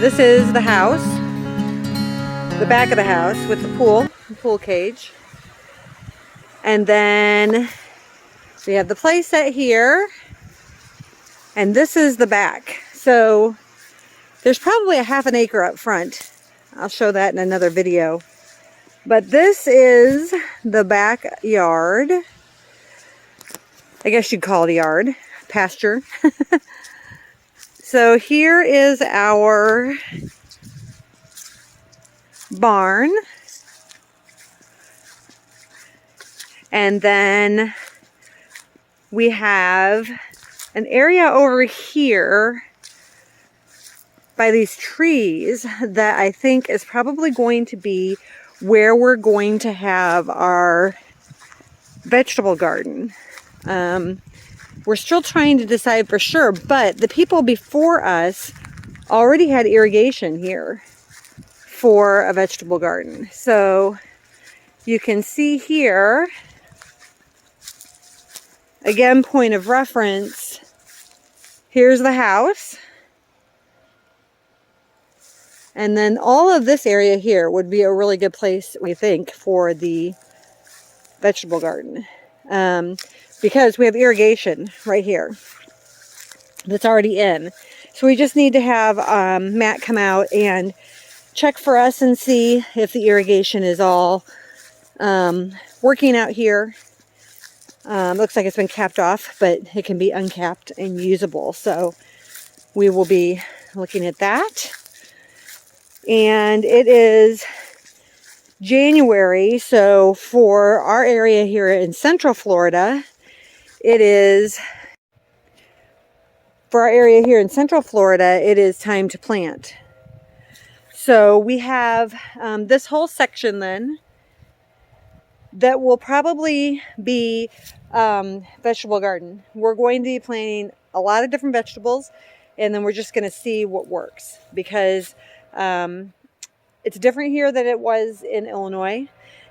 This is the house, the back of the house with the pool cage. And then we have the play set here. And this is the back. So there's probably a half an acre up front. I'll show that in another video. But this is the backyard. I guess you'd call it a yard, pasture. So here is our barn. And then we have an area over here by these trees that I think is probably going to be where we're going to have our vegetable garden. We're still trying to decide for sure, but the people before us already had irrigation here for a vegetable garden. So you can see here, again, point of reference, here's the house. And then all of this area here would be a really good place, we think, for the vegetable garden. Because we have irrigation right here that's already in. So we just need to have Matt come out and check for us and see if the irrigation is all working out here. Looks like it's been capped off, but it can be uncapped and usable. So we will be looking at that. And it is January, so for our area here in Central Florida, it is time to plant. So we have this whole section then that will probably be vegetable garden. We're going to be planting a lot of different vegetables, and then we're just going to see what works, because it's different here than it was in Illinois,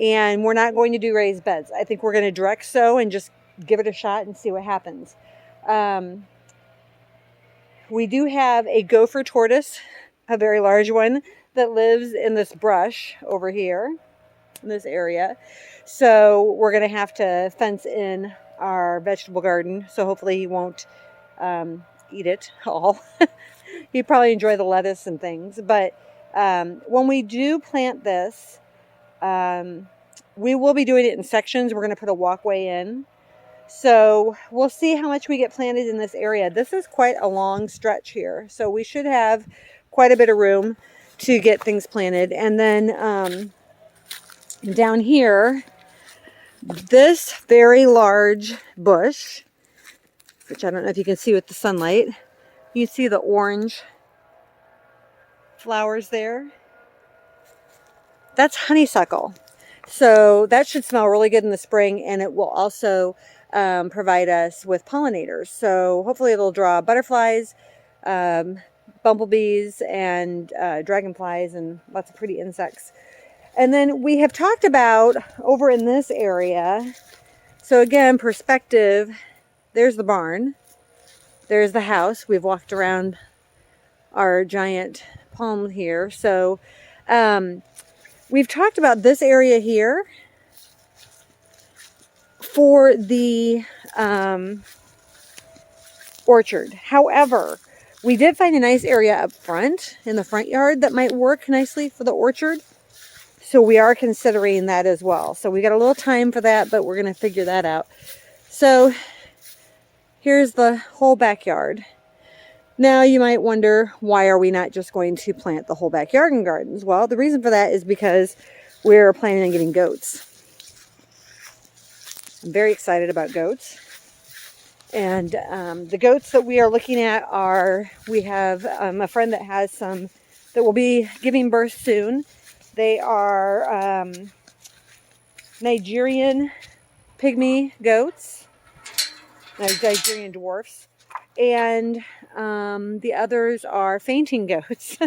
and we're not going to do raised beds. I think we're going to direct sow and just give it a shot and see what happens. We do have a gopher tortoise, a very large one, that lives in this brush over here in this area. So we're going to have to fence in our vegetable garden. So hopefully he won't eat it all. He'd probably enjoy the lettuce and things. But when we do plant this, we will be doing it in sections. We're going to put a walkway in. So we'll see how much we get planted in this area. This is quite a long stretch here. So we should have quite a bit of room to get things planted. And then down here, this very large bush, which I don't know if you can see with the sunlight, you see the orange flowers there. That's honeysuckle. So that should smell really good in the spring, and it will also provide us with pollinators. So hopefully it'll draw butterflies, bumblebees, and dragonflies, and lots of pretty insects. And then we have talked about over in this area, so again, perspective, there's the barn, there's the house. We've walked around our giant palm here. So we've talked about this area here for the orchard. However, we did find a nice area up front in the front yard that might work nicely for the orchard. So we are considering that as well. So we got a little time for that, but we're going to figure that out. So here's the whole backyard. Now you might wonder, why are we not just going to plant the whole backyard in gardens? Well, the reason for that is because we're planning on getting goats. I'm very excited about goats. And the goats that we are looking at are, we have a friend that has some that will be giving birth soon. They are Nigerian pygmy goats, Nigerian dwarfs, and the others are fainting goats.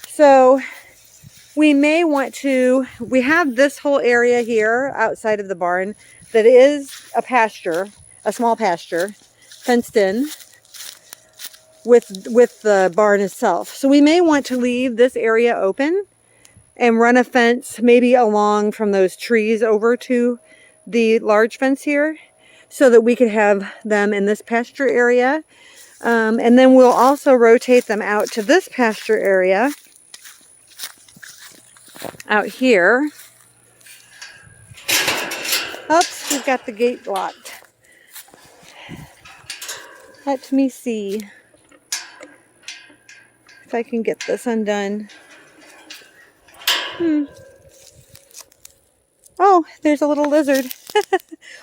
So we may want to, we have this whole area here outside of the barn that is a pasture, a small pasture, fenced in. with the barn itself. So we may want to leave this area open and run a fence maybe along from those trees over to the large fence here, so that we could have them in this pasture area. And then we'll also rotate them out to this pasture area out here. Oops, we've got the gate locked. Let me see if I can get this undone. Oh, there's a little lizard.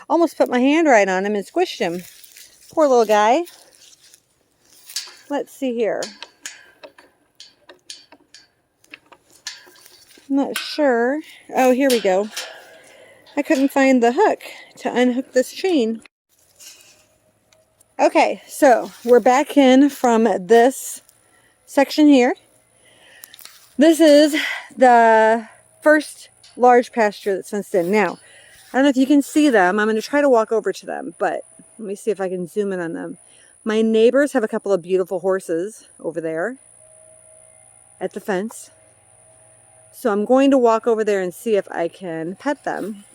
Almost put my hand right on him and squished him. Poor little guy. Let's see here. I'm not sure. Oh, here we go. I couldn't find the hook to unhook this chain. Okay, so we're back in from this section here. This is the first large pasture that's fenced in. Now, I don't know if you can see them. I'm going to try to walk over to them, but let me see if I can zoom in on them. My neighbors have a couple of beautiful horses over there at the fence. So I'm going to walk over there and see if I can pet them.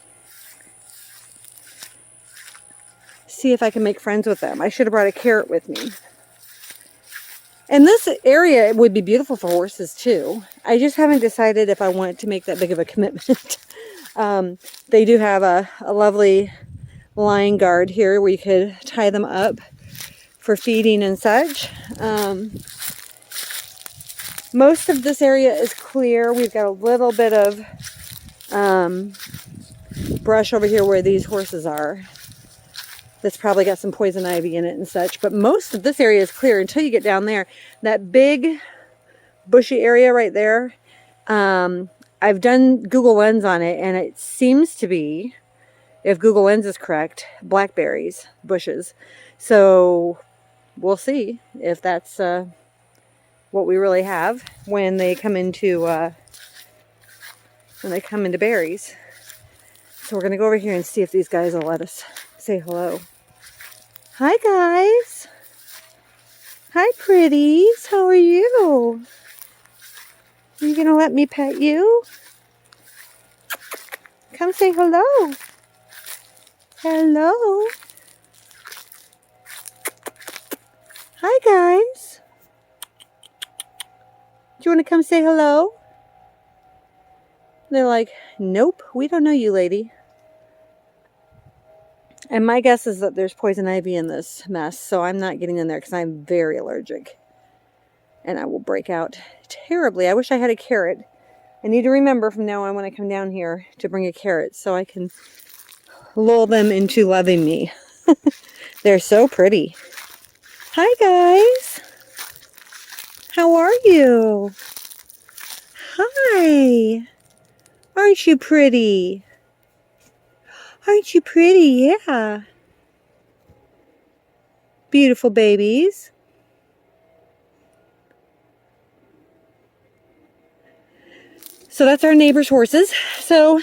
See if I can make friends with them. I should have brought a carrot with me. And this area would be beautiful for horses too. I just haven't decided if I want to make that big of a commitment. They do have a lovely line guard here where you could tie them up for feeding and such. Most of this area is clear. We've got a little bit of brush over here where these horses are. That's probably got some poison ivy in it and such. But most of this area is clear until you get down there. That big bushy area right there, I've done Google Lens on it, and it seems to be, if Google Lens is correct, blackberries bushes. So we'll see if that's what we really have when they come into berries. So we're gonna go over here and see if these guys will let us say hello. Hi guys. Hi pretties. How are you? Are you gonna let me pet you? Come say hello. Hello. Hi guys. Do you want to come say hello? They're like, nope, we don't know you, lady. And my guess is that there's poison ivy in this mess, so I'm not getting in there because I'm very allergic. And I will break out terribly. I wish I had a carrot. I need to remember from now on when I come down here to bring a carrot so I can lull them into loving me. They're so pretty. Hi, guys. How are you? Hi. Aren't you pretty? Aren't you pretty? Yeah. Beautiful babies. So that's our neighbor's horses. So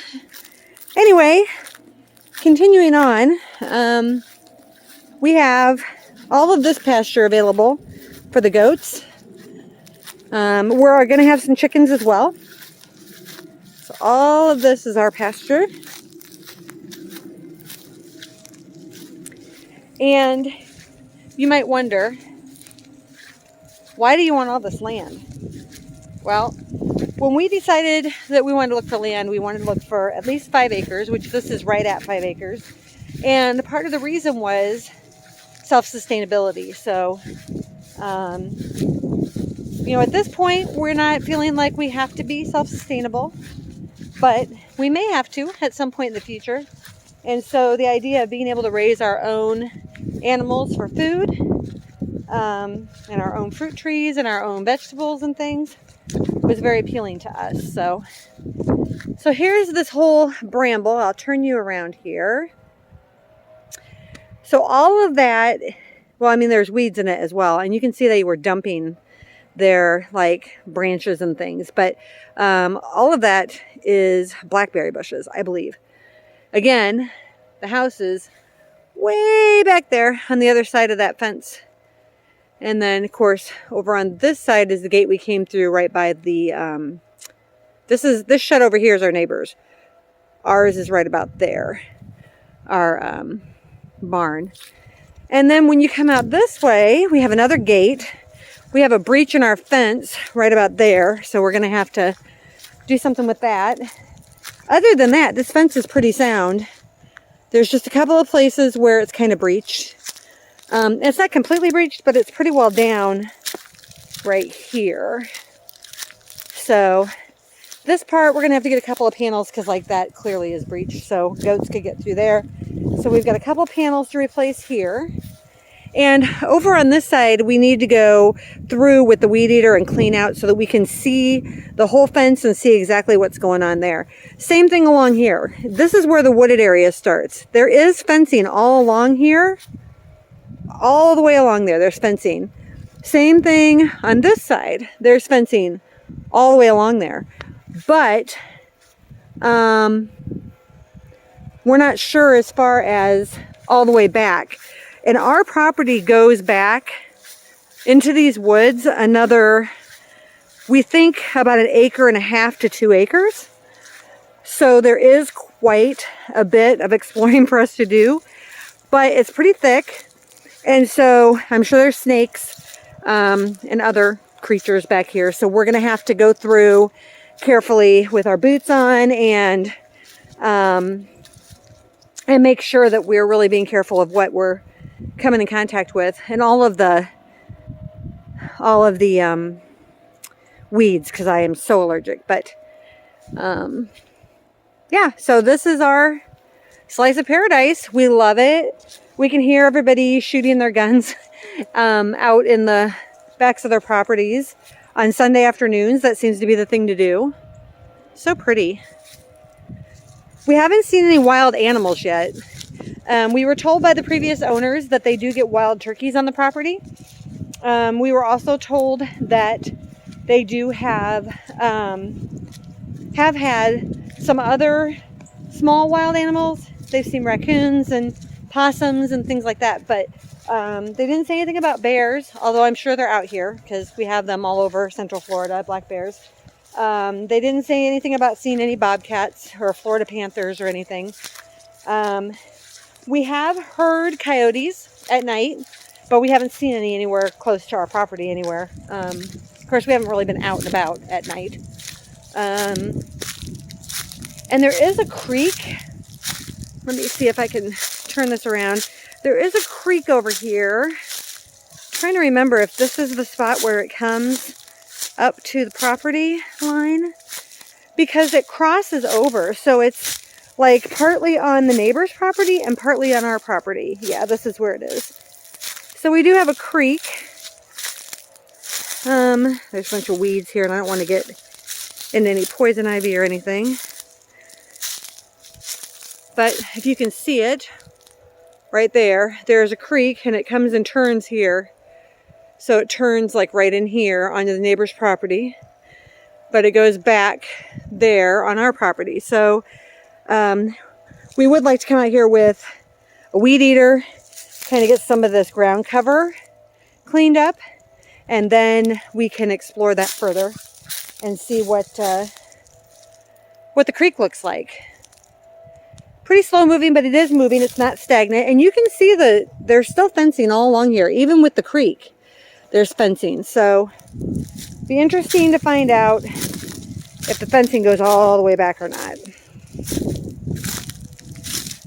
anyway, continuing on, we have all of this pasture available for the goats. We're going to have some chickens as well. So all of this is our pasture. And you might wonder, why do you want all this land? Well, when we decided that we wanted to look for land, we wanted to look for at least 5 acres, which this is right at 5 acres. And part of the reason was self-sustainability. So, at this point, we're not feeling like we have to be self-sustainable, but we may have to at some point in the future. And so the idea of being able to raise our own animals for food, and our own fruit trees and our own vegetables and things was very appealing to us. So here's this whole bramble. I'll turn you around here. So all of that, there's weeds in it as well. And you can see they were dumping their branches and things. But all of that is blackberry bushes, I believe. Again, the house is way back there on the other side of that fence. And then, of course, over on this side is the gate we came through right by the, this shed over here is our neighbor's. Ours is right about there, our barn. And then when you come out this way, we have another gate. We have a breach in our fence right about there, so we're going to have to do something with that. Other than that, this fence is pretty sound. There's just a couple of places where it's kind of breached. It's not completely breached, but it's pretty well down right here. So this part, we're going to have to get a couple of panels because like that clearly is breached, so goats could get through there. So we've got a couple panels to replace here. And over on this side, we need to go through with the weed eater and clean out so that we can see the whole fence and see exactly what's going on there. Same thing along here. This is where the wooded area starts. There is fencing all along here. All the way along there, there's fencing. Same thing on this side. There's fencing all the way along there. But we're not sure as far as all the way back. And our property goes back into these woods another, we think about 1.5 acres to 2 acres. So there is quite a bit of exploring for us to do, but it's pretty thick. And so I'm sure there's snakes and other creatures back here. So we're going to have to go through carefully with our boots on and make sure that we're really being careful of what we're coming in contact with and all of the weeds, because I am so allergic. But yeah, so this is our slice of paradise. We love it. We can hear everybody shooting their guns out in the backs of their properties on Sunday afternoons. That seems to be the thing to do. So pretty. We haven't seen any wild animals yet. We were told by the previous owners that they do get wild turkeys on the property. We were also told that they do have had some other small wild animals. They've seen raccoons and possums and things like that, but they didn't say anything about bears, although I'm sure they're out here because we have them all over Central Florida, black bears. They didn't say anything about seeing any bobcats or Florida panthers or anything. We have heard coyotes at night, but we haven't seen any anywhere close to our property anywhere. Of course, we haven't really been out and about at night. And there is a creek. Let me see if I can turn this around. There is a creek over here. I'm trying to remember if this is the spot where it comes up to the property line, because it crosses over. So it's like partly on the neighbor's property and partly on our property. Yeah, this is where it is. So we do have a creek. There's a bunch of weeds here and I don't want to get into any poison ivy or anything. But if you can see it right there, there's a creek and it comes and turns here. So it turns like right in here onto the neighbor's property, but it goes back there on our property. So we would like to come out here with a weed eater, kind of get some of this ground cover cleaned up, and then we can explore that further and see what the creek looks like. Pretty slow moving, but it is moving. It's not stagnant. And you can see that there's still fencing all along here, even with the creek. There's fencing. So it'll be interesting to find out if the fencing goes all the way back or not.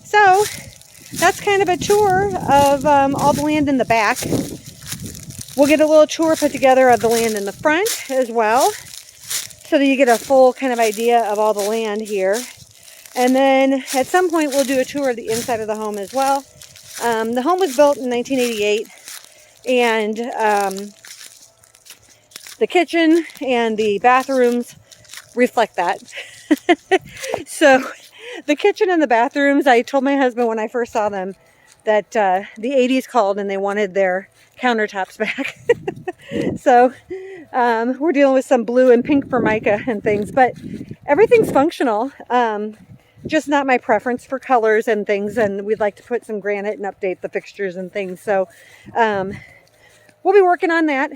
So that's kind of a tour of all the land in the back. We'll get a little tour put together of the land in the front as well, so that you get a full kind of idea of all the land here. And then at some point we'll do a tour of the inside of the home as well. The home was built in 1988, and the kitchen and the bathrooms reflect that. So the kitchen and the bathrooms, I told my husband when I first saw them that the 80s called and they wanted their countertops back. So we're dealing with some blue and pink formica and things, but everything's functional. Just not my preference for colors and things, and we'd like to put some granite and update the fixtures and things. So we'll be working on that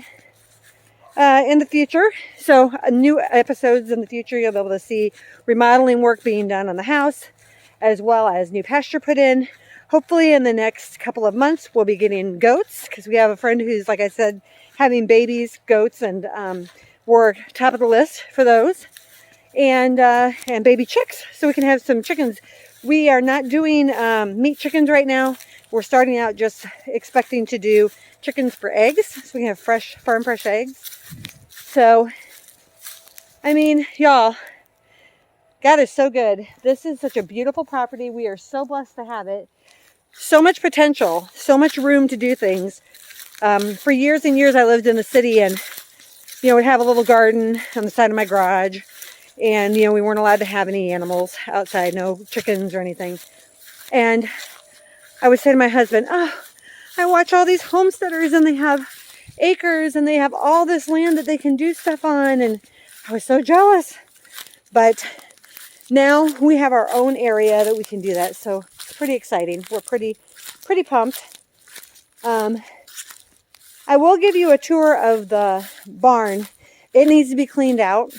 in the future. So new episodes in the future, you'll be able to see remodeling work being done on the house, as well as new pasture put in. Hopefully in the next couple of months, we'll be getting goats, because we have a friend who's, like I said, having babies, goats, and we're top of the list for those. And baby chicks, so we can have some chickens. We are not doing meat chickens right now. We're starting out just expecting to do chickens for eggs, so we can have fresh, farm fresh eggs. So, I mean, y'all, God is so good. This is such a beautiful property. We are so blessed to have it. So much potential, so much room to do things. For years and years, I lived in the city, and would have a little garden on the side of my garage. And, we weren't allowed to have any animals outside, no chickens or anything. And I would say to my husband, oh, I watch all these homesteaders and they have acres and they have all this land that they can do stuff on. And I was so jealous. But now we have our own area that we can do that. So it's pretty exciting. We're pretty pumped. I will give you a tour of the barn. It needs to be cleaned out.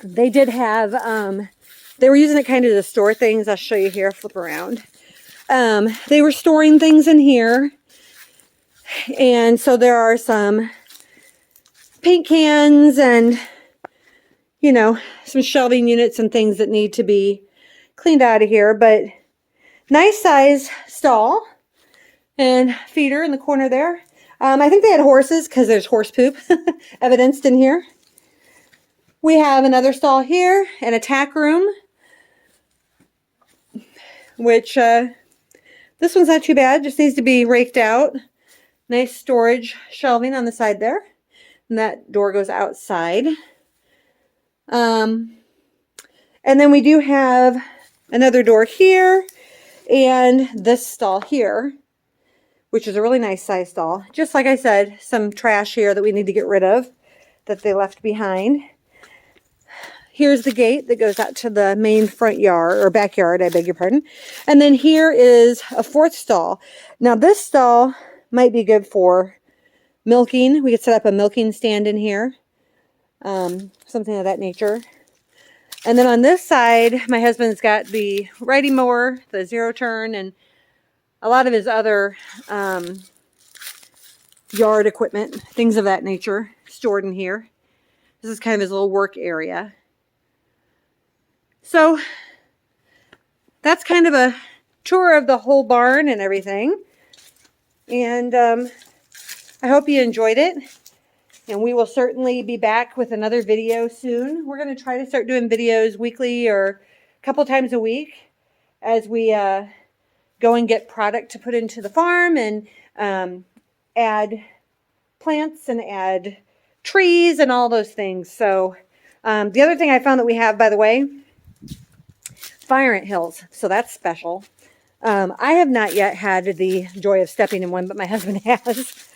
They did have, they were using it kind of to store things. I'll show you here, flip around. They were storing things in here. And so there are some paint cans and, some shelving units and things that need to be cleaned out of here. But nice size stall and feeder in the corner there. I think they had horses because there's horse poop evidenced in here. We have another stall here and a tack room, which this one's not too bad, just needs to be raked out. Nice storage shelving on the side there. And that door goes outside. And then we do have another door here and this stall here, which is a really nice size stall. Just like I said, some trash here that we need to get rid of that they left behind. Here's the gate that goes out to the main front yard, or backyard, I beg your pardon. And then here is a fourth stall. Now this stall might be good for milking. We could set up a milking stand in here. Something of that nature. And then on this side, my husband's got the riding mower, the zero turn, and a lot of his other yard equipment, things of that nature, stored in here. This is kind of his little work area. So that's kind of a tour of the whole barn and everything. And I hope you enjoyed it. And we will certainly be back with another video soon. We're going to try to start doing videos weekly or a couple times a week as we go and get product to put into the farm and add plants and add trees and all those things. So the other thing I found that we have, by the way, fire ant hills. So that's special. I have not yet had the joy of stepping in one, but my husband has.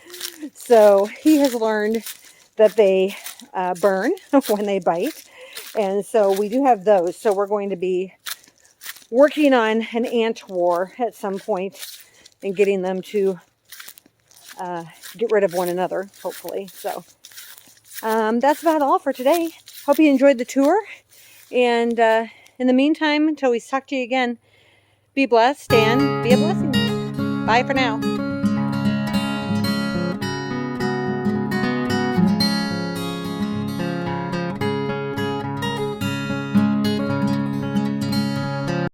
So he has learned that they burn when they bite. And so we do have those. So we're going to be working on an ant war at some point and getting them to get rid of one another, hopefully. So that's about all for today. Hope you enjoyed the tour. And in the meantime, until we talk to you again, be blessed and be a blessing. Bye for now.